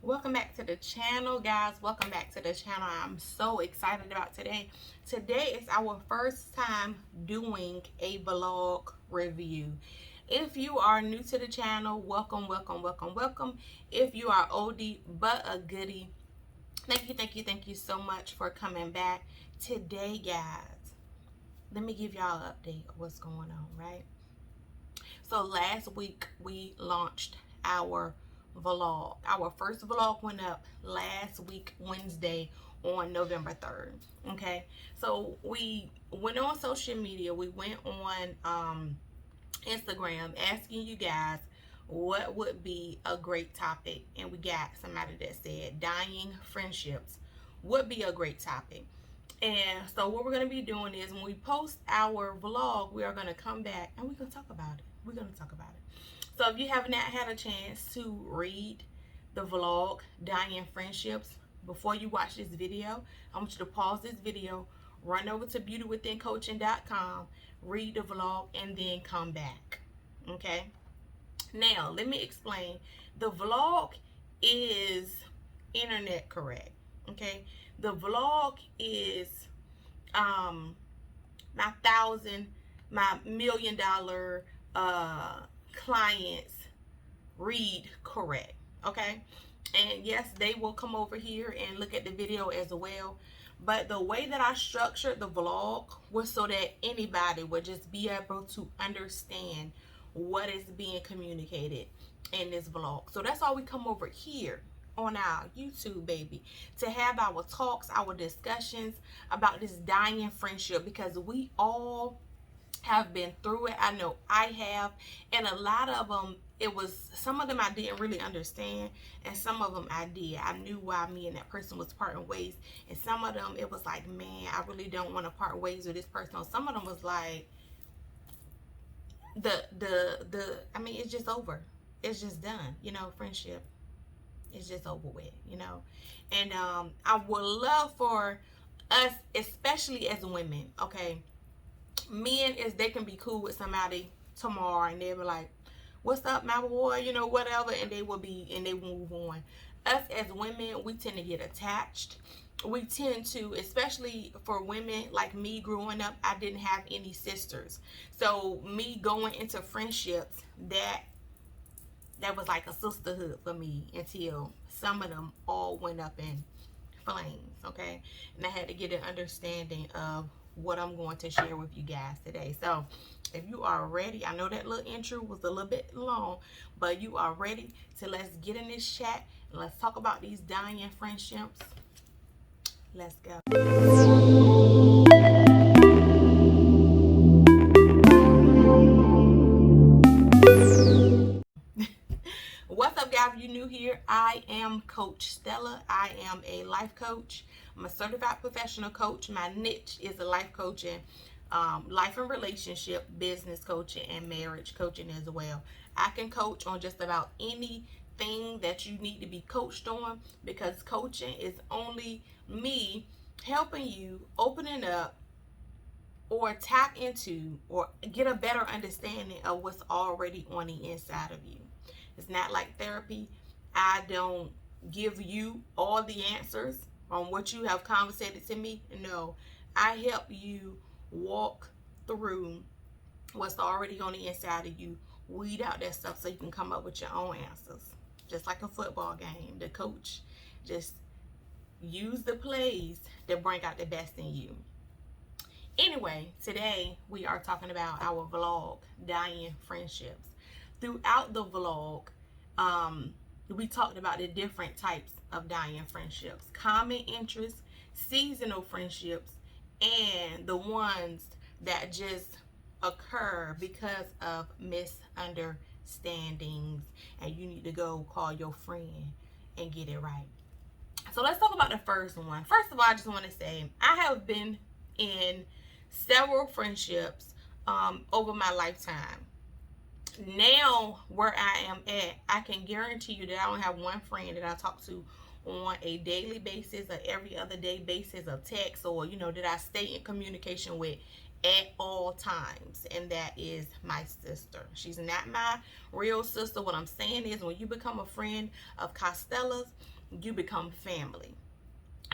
Welcome back to the channel, guys. Welcome back to the channel. I'm so excited about today. Today is our first time doing a vlog review. If you are new to the channel, welcome, welcome, welcome, welcome. If you are oldie but a goodie, thank you so much for coming back. Today, guys, let me give y'all an update of what's going on, right? So last week we launched our vlog. Our first vlog went up last week, Wednesday, on November 3rd. Okay, so we went on social media. We went on Instagram asking you guys what would be a great topic, and we got somebody that said dying friendships would be a great topic. And so what we're going to be doing is when we post our vlog, we are going to come back and we're going to talk about it. We're going to talk about it. So if you have not had a chance to read the vlog, Dying Friendships, before you watch this video, I want you to pause this video, run over to beautywithincoaching.com, read the vlog, and then come back. Okay? Now, let me explain. The vlog is internet correct. Okay? The vlog is my $1 million clients read correct. Okay? And yes, they will come over here and look at the video as well. But the way that I structured the vlog was so that anybody would just be able to understand what is being communicated in this vlog. So that's why we come over here on our YouTube, baby, to have our talks, our discussions about this dying friendship, because we all have been through it. I know I have, and a lot of them, some of them I didn't really understand, and some of them I did. I knew why me and that person was parting ways, and some of them it was like, man, I really don't want to part ways with this person. Some of them was like, I mean, it's just over. It's just done. Friendship. It's just over with. And I would love for us, especially as women, okay. Men they can be cool with somebody tomorrow and they'll be like, what's up, my boy, whatever, and they will move on. Us as women, we tend to get attached. We tend to, especially for women like me growing up, I didn't have any sisters. So me going into friendships, that was like a sisterhood for me until some of them all went up in flames, okay? And I had to get an understanding of what I'm going to share with you guys today. So if you are ready, I know that little intro was a little bit long, but you are ready to let's get in this chat and let's talk about these dying friendships. Let's go. What's up, guys? If you're new here, I am Coach Stella. I am a life coach. I'm a certified professional coach. My niche is a life coaching, life and relationship, business coaching, and marriage coaching as well. I can coach on just about anything that you need to be coached on, because coaching is only me helping you opening up or tap into or get a better understanding of what's already on the inside of you. It's not like therapy. I don't give you all the answers on what you have conversated to me. No, I help you walk through what's already on the inside of you, weed out that stuff so you can come up with your own answers. Just like a football game, the coach just use the plays that bring out the best in you. Anyway, today we are talking about our vlog, Dying Friendships. Throughout the vlog, we talked about the different types of dying friendships, common interests, seasonal friendships, and the ones that just occur because of misunderstandings, and you need to go call your friend and get it right. So let's talk about the first one. First of all, I just want to say I have been in several friendships over my lifetime. Now where I am at, I can guarantee you that I don't have one friend that I talk to on a daily basis or every other day basis of text, or that I stay in communication with at all times, and that is my sister. She's not my real sister. What I'm saying is, when you become a friend of Costella's, you become family.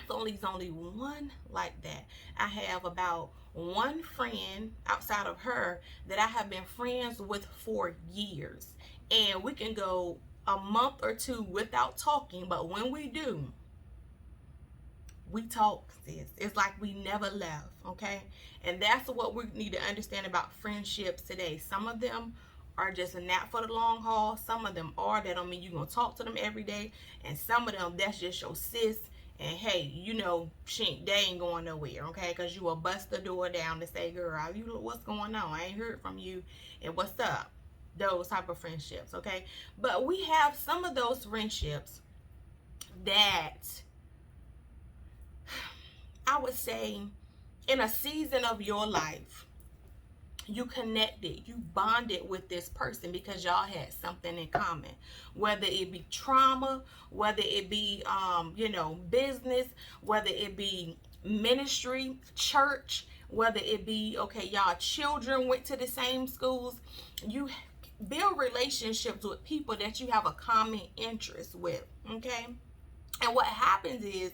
There's only one like that. I have about one friend outside of her that I have been friends with for years. And we can go a month or two without talking, but when we do, we talk, sis. It's like we never left, okay? And that's what we need to understand about friendships today. Some of them are just not for the long haul. Some of them are. That don't mean you're going to talk to them every day. And some of them, that's just your sis. And hey, they ain't going nowhere, okay? Because you will bust the door down to say, girl, what's going on? I ain't heard from you. And what's up? Those type of friendships, okay? But we have some of those friendships that I would say in a season of your life, you connected, you bonded with this person because y'all had something in common, whether it be trauma, whether it be business, whether it be ministry, church, whether it be, okay, y'all children went to the same schools. You build relationships with people that you have a common interest with, okay? And what happens is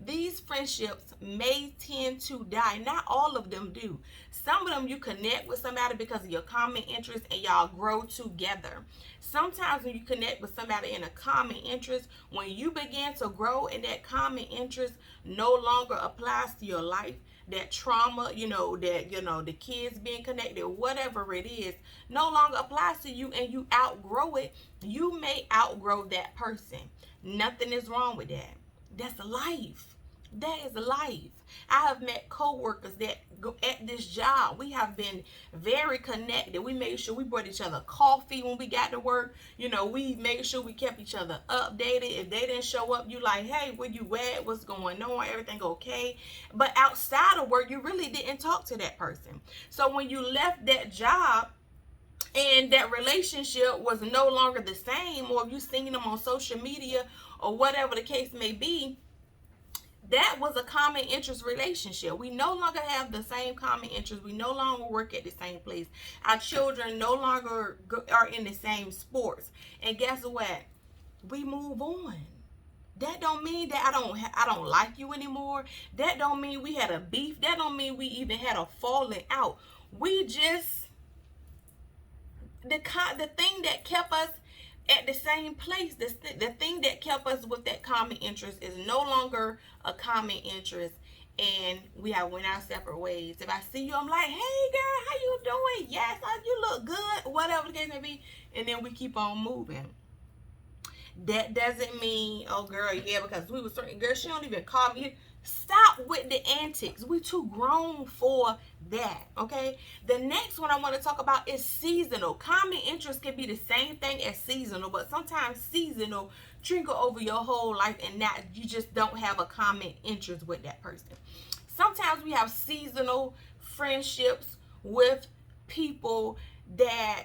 these friendships may tend to die. Not all of them do. Some of them you connect with somebody because of your common interest and y'all grow together. Sometimes when you connect with somebody in a common interest, when you begin to grow and that common interest no longer applies to your life, that trauma, the kids being connected, whatever it is, no longer applies to you and you outgrow it, you may outgrow that person. Nothing is wrong with that. That's life. That is life. I have met co-workers that go at this job. We have been very connected. We made sure we brought each other coffee when we got to work. We made sure we kept each other updated. If they didn't show up, you like, hey, where you at? What's going on? Everything okay? But outside of work, you really didn't talk to that person. So when you left that job, and that relationship was no longer the same, or if you seen them on social media or whatever the case may be, that was a common interest relationship. We no longer have the same common interest. We no longer work at the same place. Our children no longer are in the same sports. And guess what? We move on. That don't mean that I don't like you anymore. That don't mean we had a beef. That don't mean we even had a falling out. We just the thing that kept us at the same place, the thing that kept us with that common interest is no longer a common interest, and we have went our separate ways. If I see you, I'm like, hey girl, how you doing? Yes, you look good, whatever the case may be, and then we keep on moving. That doesn't mean, oh girl, yeah, because we were certain, girl, she don't even call me. Stop with the antics. We too grown for that, okay? The next one I want to talk about is seasonal. Common interest can be the same thing as seasonal, but sometimes seasonal trickle over your whole life and you just don't have a common interest with that person. Sometimes we have seasonal friendships with people that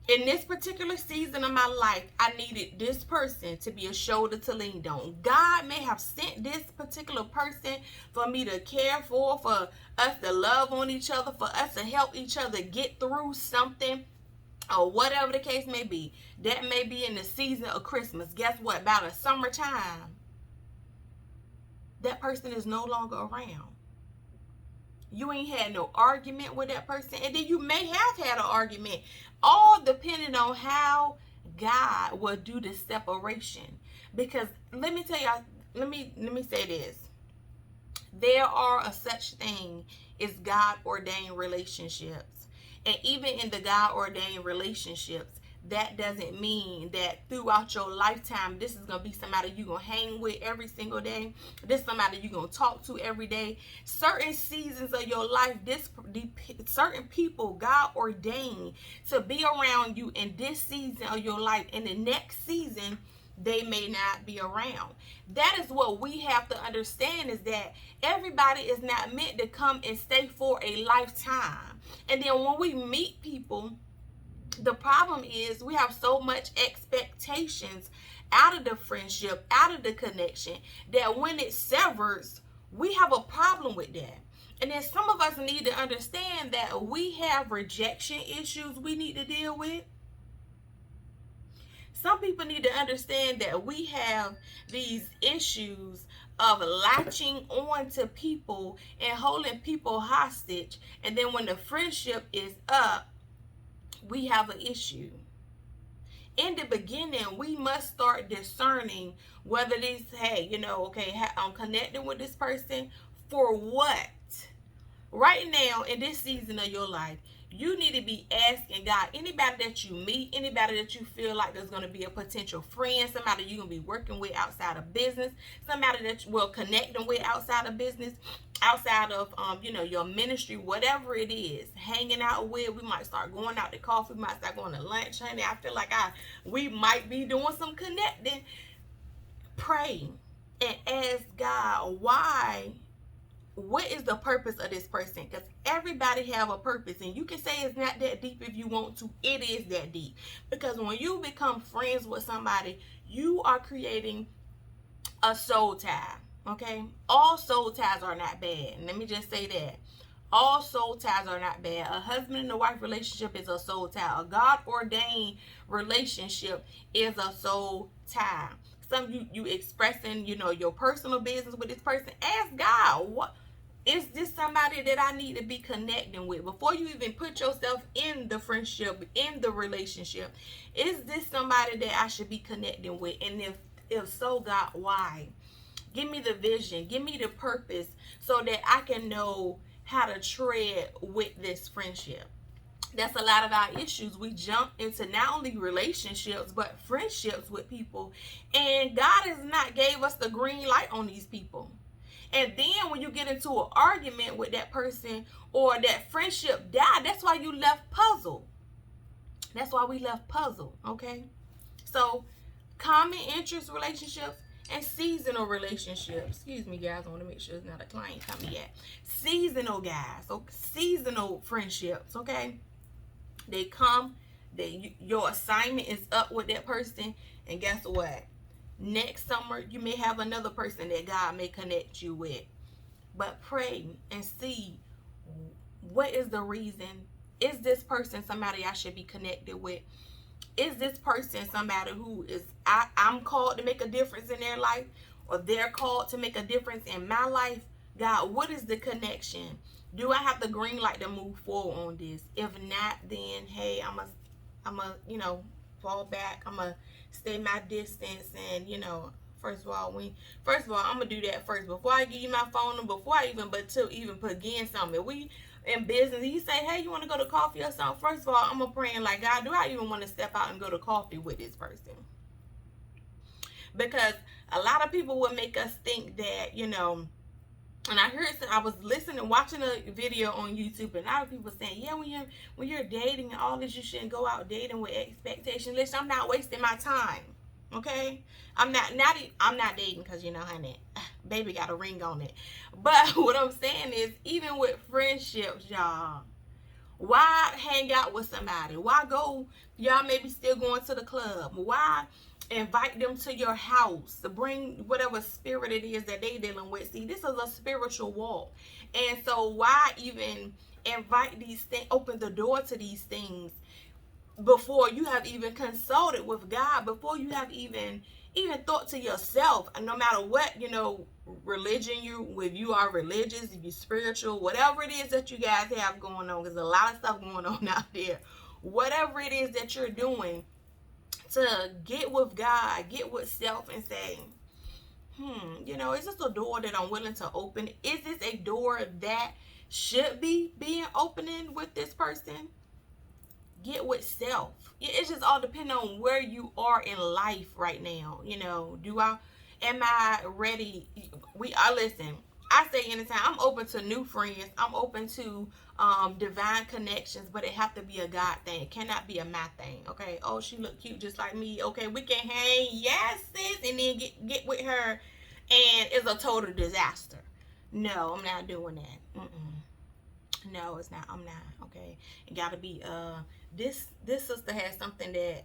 in this particular season of my life, I needed this person to be a shoulder to lean on. God may have sent this particular person for me to care for us to love on each other, for us to help each other get through something, or whatever the case may be. That may be in the season of Christmas. Guess what? About a summertime, that person is no longer around. You ain't had no argument with that person, and then you may have had an argument, all depending on how God will do the separation. Because let me tell y'all, let me say this. There are a such thing as God-ordained relationships. And even in the God-ordained relationships, that doesn't mean that throughout your lifetime, this is going to be somebody you're going to hang with every single day. This is somebody you're going to talk to every day. Certain seasons of your life, certain people God ordained to be around you in this season of your life. In the next season, they may not be around. That is what we have to understand, is that everybody is not meant to come and stay for a lifetime. And then when we meet people, the problem is we have so much expectations out of the friendship, out of the connection, that when it severs, we have a problem with that. And then some of us need to understand that we have rejection issues we need to deal with. Some people need to understand that we have these issues of latching on to people and holding people hostage. And then when the friendship is up, we have an issue. In the beginning, we must start discerning whether this, hey, okay, I'm connecting with this person for what? Right now, in this season of your life, you need to be asking God, anybody that you meet, anybody that you feel like there's going to be a potential friend, somebody you're going to be working with outside of business, somebody that you will connect them with outside of business, outside of, your ministry, whatever it is, hanging out with. We might start going out to coffee, we might start going to lunch, honey. I feel like we might be doing some connecting. Pray and ask God, what is the purpose of this person? Because everybody have a purpose, and you can say it's not that deep if you want to. It is that deep, because when you become friends with somebody, you are creating a soul tie. Okay, all soul ties are not bad. Let me just say that all soul ties are not bad. A husband and a wife relationship is a soul tie. A God-ordained relationship is a soul tie. Some you expressing, your personal business with this person. Ask God, what is this somebody that I need to be connecting with before you even put yourself in the friendship, in the relationship? Is this somebody that I should be connecting with? And if so, God, why? Give me the vision, give me the purpose, so that I can know how to tread with this friendship. That's a lot of our issues. We jump into not only relationships but friendships with people, and God has not gave us the green light on these people. And then when you get into an argument with that person, or that friendship died, that's why you left puzzled. That's why we left puzzled. Okay, so common interest relationships and seasonal relationships. Excuse me, guys. I want to make sure it's not a client coming yet. Seasonal guys. So seasonal friendships. Okay, they come. Your assignment is up with that person, and guess what? Next summer, you may have another person that God may connect you with. But pray and see, what is the reason? Is this person somebody I should be connected with? Is this person somebody who is I'm called to make a difference in their life, or they're called to make a difference in my life? God, what is the connection? Do I have the green light to move forward on this? If not, then hey, I'm a fall back. I'm gonna stay my distance, and first of all, I'm gonna do that first before I give you my phone number, before I even begin something. If we in business, you say, hey, you want to go to coffee or something? First of all, I'm gonna praying like, God, do I even want to step out and go to coffee with this person? Because a lot of people would make us think that, and I was listening, watching a video on YouTube, and a lot of people saying, yeah, when you're dating and all this, you shouldn't go out dating with expectations. Listen, I'm not wasting my time. Okay, I'm not dating because honey, baby got a ring on it. But what I'm saying is, even with friendships, y'all, why hang out with somebody? Why go? Y'all maybe still going to the club. Why invite them to your house to bring whatever spirit it is that they dealing with? See, this is a spiritual walk, and so why even invite these things? Open the door to these things before you have even consulted with God, before you have even thought to yourself. And no matter what religion if you are religious, if you're spiritual, whatever it is that you guys have going on, there's a lot of stuff going on out there. Whatever it is that you're doing, to get with God, get with self, and say, is this a door that I'm willing to open? Is this a door that should be being opening with this person? Get with self. It's just all depending on where you are in life right now. Am I ready? Listen, I say anytime, I'm open to new friends. I'm open to divine connections, but it have to be a God thing. It cannot be a my thing. Okay. Oh, she look cute just like me. Okay, we can hang. Yes, sis. And then get with her, and it's a total disaster. No, I'm not doing that. No, it's not. I'm not. Okay. It gotta be this sister has something that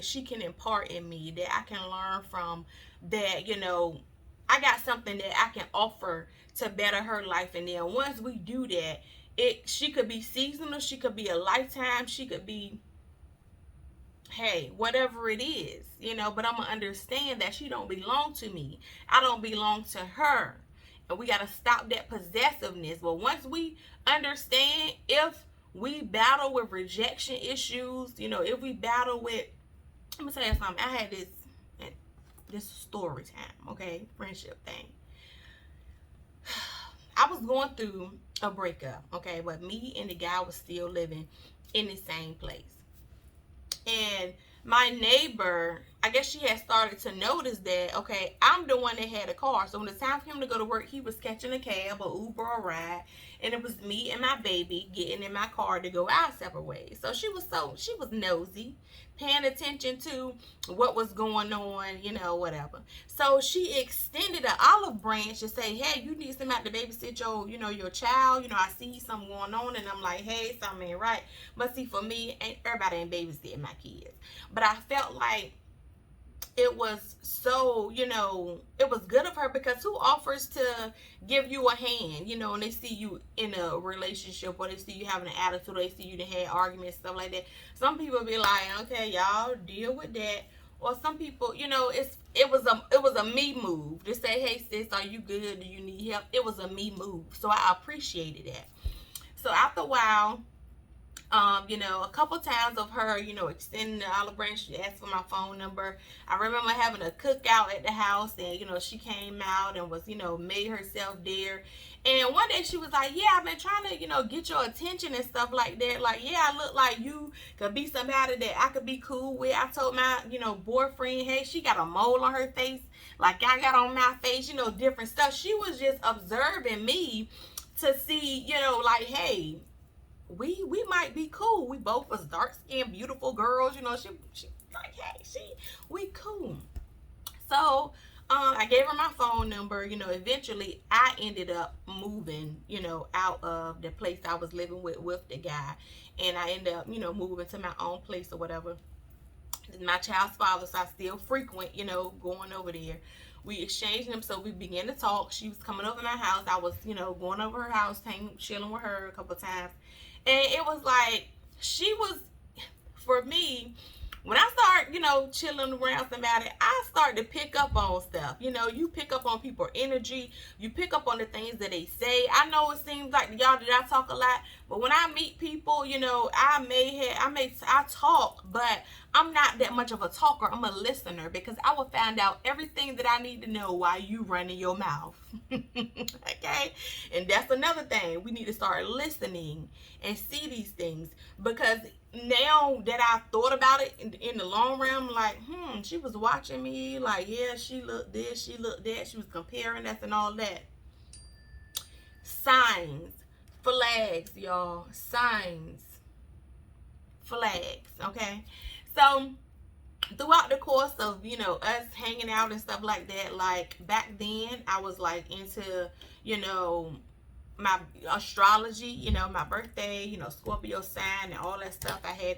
she can impart in me, that I can learn from, that I got something that I can offer to better her life. And then once we do that, she could be seasonal, she could be a lifetime, she could be hey, whatever it is, but I'm gonna understand that she don't belong to me. I don't belong to her. And we gotta stop that possessiveness. But once we understand, if we battle with rejection issues, if we battle with, let me tell you something. I had this story time, okay, friendship thing. I was going through a breakup, okay, but me and the guy was still living in the same place. And my neighbor, I guess she had started to notice that, okay, I'm the one that had a car. So when it's time for him to go to work, he was catching a cab or Uber or ride. And it was me and my baby getting in my car to go our separate ways. So she was nosy, paying attention to what was going on, whatever. So she extended an olive branch to say, hey, you need somebody to babysit your child. I see something going on. And I'm like, hey, something ain't right. But see, for me, everybody ain't babysitting my kids. But I felt like it was so, it was good of her, because who offers to give you a hand, and they see you in a relationship, or they see you having an attitude, or they see you to have arguments, stuff like that. Some people be like, okay, y'all deal with that. Or some people, it was a me move to say, hey sis, are you good? Do you need help? It was a me move. So I appreciated that. So after a while, a couple times of her, extending the olive branch, she asked for my phone number. I remember having a cookout at the house, and, she came out and was, made herself there. And one day she was like, yeah, I've been trying to, get your attention and stuff like that. Like, yeah, I look like you could be somebody that I could be cool with. I told my, boyfriend, hey, she got a mole on her face like I got on my face, different stuff. She was just observing me to see, like, hey, we might be cool. We both was dark skinned, beautiful girls. She like, hey, we cool. So I gave her my phone number. Eventually I ended up moving, out of the place I was living with the guy, and I ended up, moving to my own place or whatever. My child's father, so I still frequent, going over there. We exchanged them, so we began to talk. She was coming over my house. I was, going over her house, chilling with her a couple of times. And it was like, she was, for me, when I start, chilling around somebody, I start to pick up on stuff. You pick up on people's energy. You pick up on the things that they say. I know it seems like y'all that I talk a lot, but when I meet people, I talk, but I'm not that much of a talker. I'm a listener, because I will find out everything that I need to know while you running your mouth. Okay? And that's another thing. We need to start listening and see these things, because now that I thought about it in the long run, I'm like, she was watching me, like, yeah, she looked this, she looked that, she was comparing us and all that. Signs, flags, y'all. Signs, flags, okay? So throughout the course of, us hanging out and stuff like that, like back then I was like into, my astrology, my birthday, Scorpio sign and all that stuff. I had,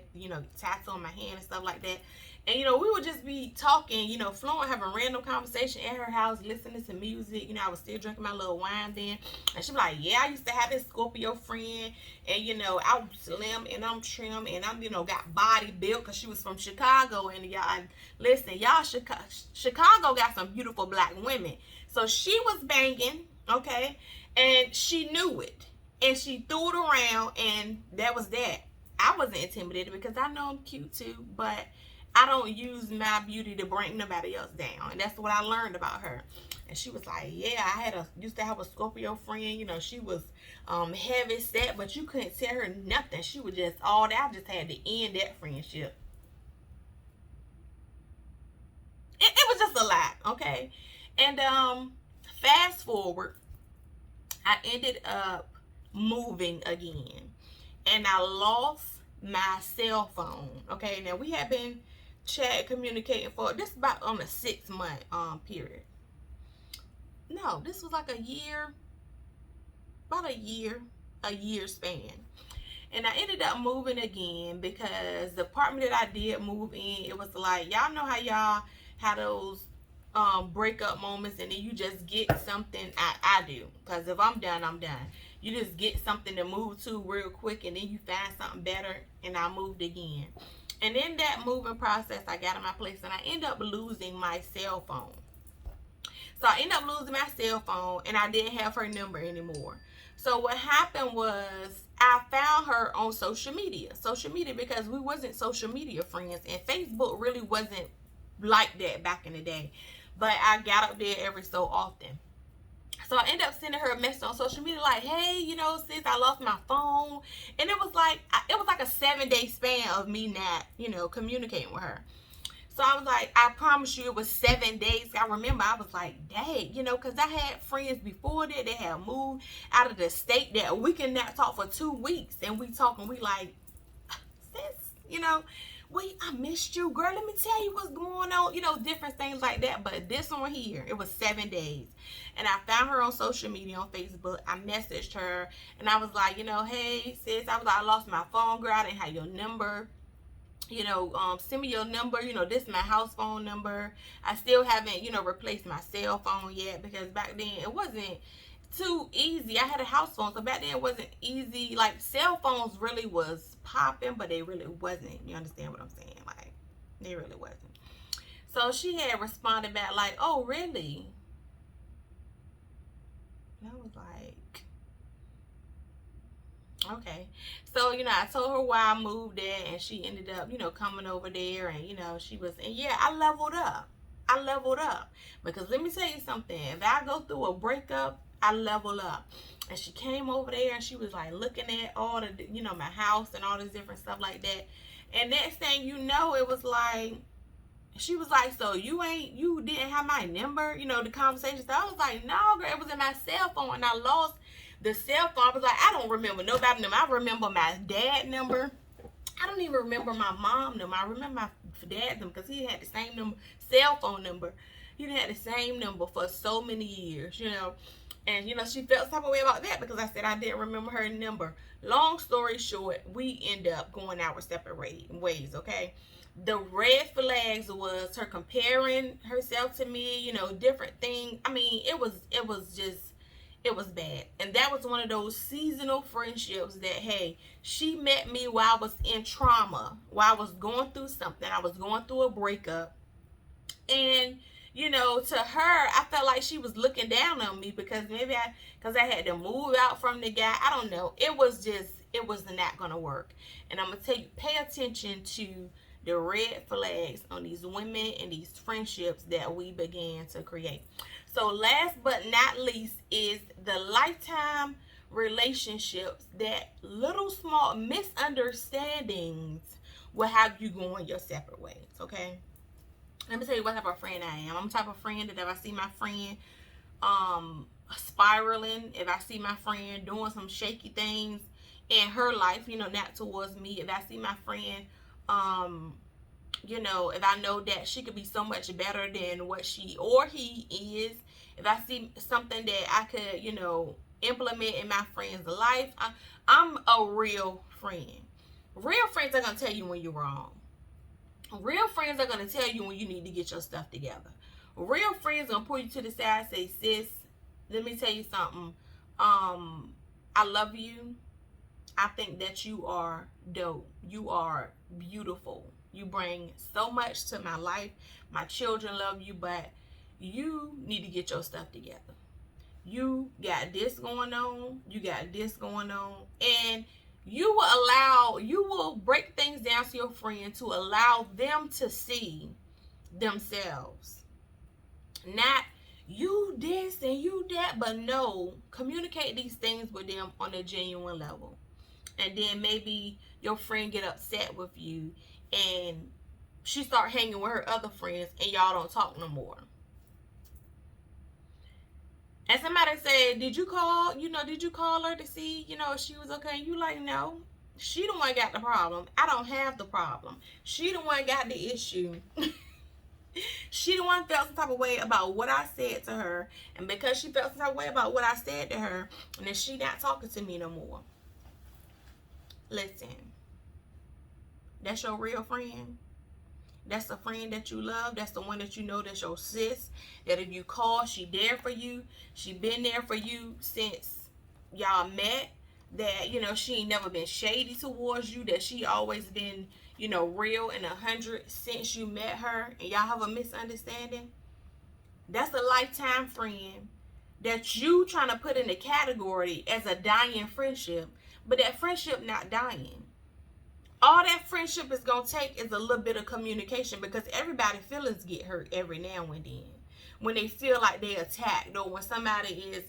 tattoo on my hand and stuff like that. And, we would just be talking, flowing, having random conversation at her house, listening to music. I was still drinking my little wine then. And she'd be like, yeah, I used to have this Scorpio friend. And, I'm slim and I'm trim and I'm, got body built, because she was from Chicago. And y'all, listen, y'all, Chicago got some beautiful black women. So she was banging, okay? And she knew it. And she threw it around, and that was that. I wasn't intimidated, because I know I'm cute too, but I don't use my beauty to bring nobody else down. And that's what I learned about her. And she was like, yeah, I used to have a Scorpio friend. She was heavy set, but you couldn't tell her nothing. She was just all that. I just had to end that friendship. It was just a lot, okay? And fast forward, I ended up moving again, and I lost my cell phone. Okay, now we have been communicating for this about on a 6-month period. No, this was like a year, about a year span. And I ended up moving again, because the apartment that I did move in, it was like, y'all know how y'all had those breakup moments, and then you just get something. I do, because if I'm done, I'm done. You just get something to move to real quick, and then you find something better. And I moved again, And in that moving process, I got in my place and I ended up losing my cell phone. So I ended up losing my cell phone and I didn't have her number anymore. So what happened was I found her on social media. Social media, because we wasn't social media friends, and Facebook really wasn't like that back in the day. But I got up there every so often. So I ended up sending her a message on social media like, hey, you know, sis, I lost my phone. And it was like a 7-day span of me not, you know, communicating with her. So I was like, I promise you it was 7 days. I remember I was like, dang, you know, because I had friends before that. They had moved out of the state that we can not talk for 2 weeks. And we talk and we like, sis, you know, wait, I missed you, girl. Let me tell you what's going on. You know, different things like that. But this one here, it was 7 days. And I found her on social media, on Facebook. I messaged her and I was like, you know, hey, sis, I was like, I lost my phone, girl. I didn't have your number. You know, send me your number. You know, this is my house phone number. I still haven't, you know, replaced my cell phone yet, because back then it wasn't too easy. I had a house phone, so back then it wasn't easy. Like, cell phones really was popping, but they really wasn't. You understand what I'm saying? Like, they really wasn't. So she had responded back like, oh, really? And I was like, okay. So, you know, I told her why I moved there, and she ended up, you know, coming over there, and, you know, she was, and yeah, I leveled up. I leveled up. Because let me tell you something. If I go through a breakup, I level up. And she came over there and she was like looking at all the, you know, my house and all this different stuff like that. And next thing you know, it was like, she was like, so you didn't have my number, you know, the conversation. So I was like, no, girl, it was in my cell phone and I lost the cell phone. I was like, I don't remember nobody's number. I remember my dad's number. I don't even remember my mom's number. I remember my dad's number because he had the same number, cell phone number. He had the same number for so many years, you know. And, you know, she felt some type of way about that because I said I didn't remember her number. Long story short, we end up going our separate ways, okay? The red flags was her comparing herself to me, you know, different things. I mean, it was bad. And that was one of those seasonal friendships that, hey, she met me while I was in trauma, while I was going through something. I was going through a breakup. And, you know, to her, I felt like she was looking down on me because maybe because I had to move out from the guy. I don't know. It was not going to work. And I'm going to tell you, pay attention to the red flags on these women and these friendships that we began to create. So last but not least is the lifetime relationships, that little small misunderstandings will have you going your separate ways, okay? Let me tell you what type of friend I am. I'm the type of friend that if I see my friend spiraling, if I see my friend doing some shaky things in her life, you know, not towards me, if I see my friend, you know, if I know that she could be so much better than what she or he is, if I see something that I could, you know, implement in my friend's life, I'm a real friend. Real friends are going to tell you when you're wrong. Real friends are going to tell you when you need to get your stuff together. Real friends are going to pull you to the side and say, sis, let me tell you something. I love you. I think that you are dope. You are beautiful. You bring so much to my life. My children love you, but you need to get your stuff together. You got this going on. You got this going on. And you will break things down to your friend to allow them to see themselves. Not you this and you that, but no, communicate these things with them on a genuine level. And then maybe your friend get upset with you and she start hanging with her other friends and y'all don't talk no more. And somebody said, did you call her to see, you know, if she was okay? You like, no. She the one got the problem. I don't have the problem. She the one got the issue. She the one felt some type of way about what I said to her. And because she felt some type of way about what I said to her, and then she not talking to me no more. Listen. That's your real friend. That's the friend that you love. That's the one that you know that's your sis. That if you call, she there for you. She been there for you since y'all met. that, you know, she ain't never been shady towards you, that she always been, you know, real and 100 since you met her, and y'all have a misunderstanding, that's a lifetime friend that you trying to put in the category as a dying friendship, but that friendship not dying. All that friendship is going to take is a little bit of communication, because everybody's feelings get hurt every now and then when they feel like they attacked, or when somebody is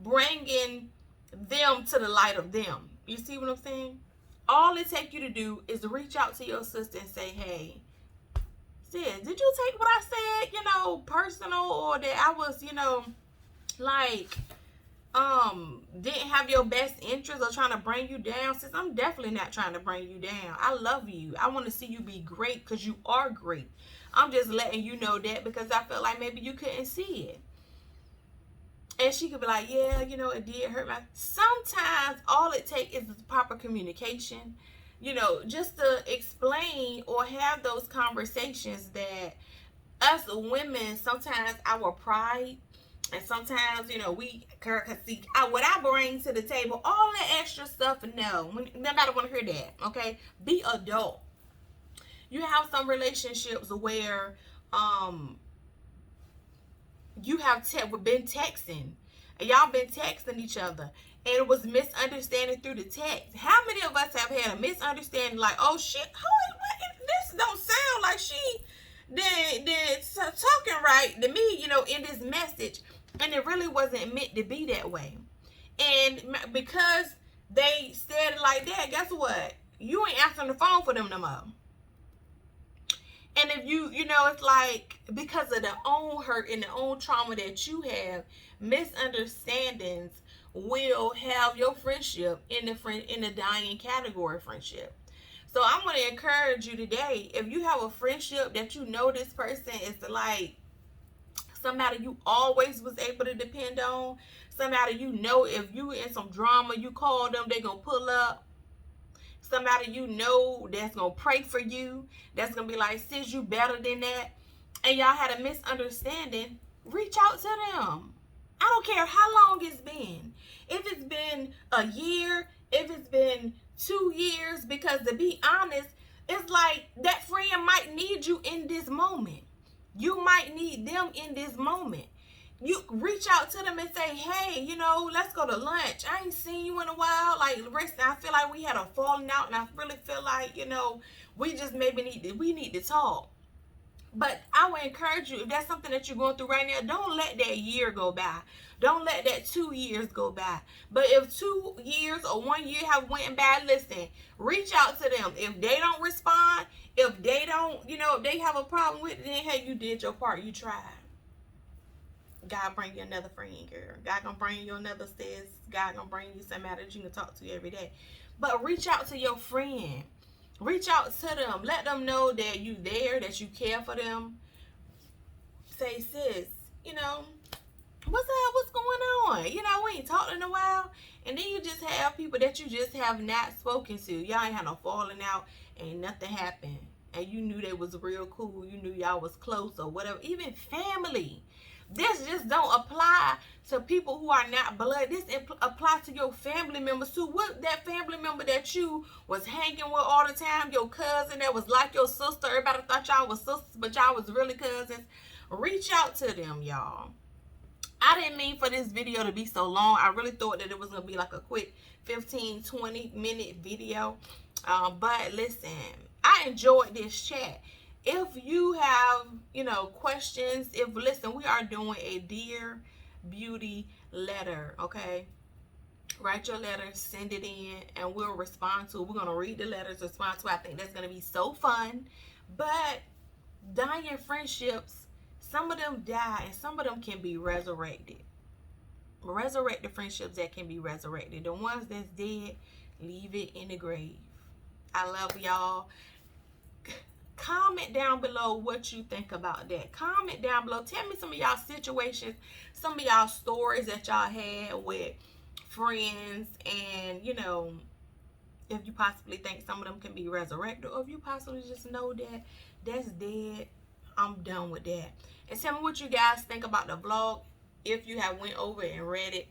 bringing them to the light of them. You see what I'm saying? All it takes you to do is reach out to your sister and say, hey, sis, did you take what I said, you know, personal, or that I was, you know, like, didn't have your best interest or trying to bring you down? Sis, I'm definitely not trying to bring you down. I love you. I want to see you be great, because you are great. I'm just letting you know that because I felt like maybe you couldn't see it. And she could be like, yeah, you know, it did hurt my... Sometimes all it takes is proper communication, you know, just to explain or have those conversations that us women, sometimes our pride, and sometimes, you know, we see what I bring to the table, all that extra stuff. No, nobody want to hear that. Okay, be adult. You have some relationships where you have been texting, and y'all been texting each other, and it was misunderstanding through the text. How many of us have had a misunderstanding, like, oh shit, this don't sound like she did talking right to me, you know, in this message, and it really wasn't meant to be that way. And because they said it like that, guess what? You ain't answering the phone for them no more. And if you know, it's like, because of the own hurt and the own trauma that you have, misunderstandings will have your friendship in the dying category friendship. So I'm going to encourage you today, if you have a friendship that you know this person is like somebody you always was able to depend on, somebody you know if you in some drama, you call them, they going to pull up. Somebody you know that's going to pray for you, that's going to be like, sis, you better than that, and y'all had a misunderstanding, reach out to them. I don't care how long it's been. If it's been a year, if it's been 2 years, because to be honest, it's like that friend might need you in this moment. You might need them in this moment. You reach out to them and say, hey, you know, let's go to lunch. I ain't seen you in a while. Like, I feel like we had a falling out, and I really feel like, you know, we just maybe need to talk. But I would encourage you, if that's something that you're going through right now, don't let that year go by. Don't let that 2 years go by. But if 2 years or 1 year have went by, listen, reach out to them. If they don't respond, if they don't, you know, if they have a problem with it, then hey, you did your part. You tried. God bring you another friend, girl. God gonna bring you another sis. God gonna bring you somebody that you can talk to every day. But reach out to your friend. Reach out to them. Let them know that you there, that you care for them. Say, sis, you know, what's up? What's going on? You know, we ain't talked in a while. And then you just have people that you just have not spoken to. Y'all ain't had no falling out. Ain't nothing happened. And you knew they was real cool. You knew y'all was close or whatever. Even family. This just don't apply to people who are not blood. This applies to your family members too. What that family member that you was hanging with all the time, your cousin that was like your sister, everybody thought y'all was sisters, but y'all was really cousins. Reach out to them, y'all. I didn't mean for this video to be so long. I really thought that it was going to be like a quick 15-20 minute video. But listen, I enjoyed this chat. If you have, you know, questions, listen, we are doing a Dear Beauty letter, okay? Write your letter, send it in, and we'll respond to it. We're going to read the letters, respond to it. I think that's going to be so fun. But dying friendships, some of them die, and some of them can be resurrected. Resurrect the friendships that can be resurrected. The ones that's dead, leave it in the grave. I love y'all. Comment down below what you think about that. Comment down below. Tell me some of y'all situations, some of y'all stories that y'all had with friends, and, you know, if you possibly think some of them can be resurrected, or if you possibly just know that that's dead, I'm done with that. And tell me what you guys think about the vlog. If you have went over and read it,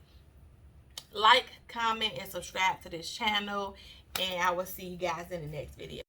Like, comment, and subscribe to this channel, and I will see you guys in the next video.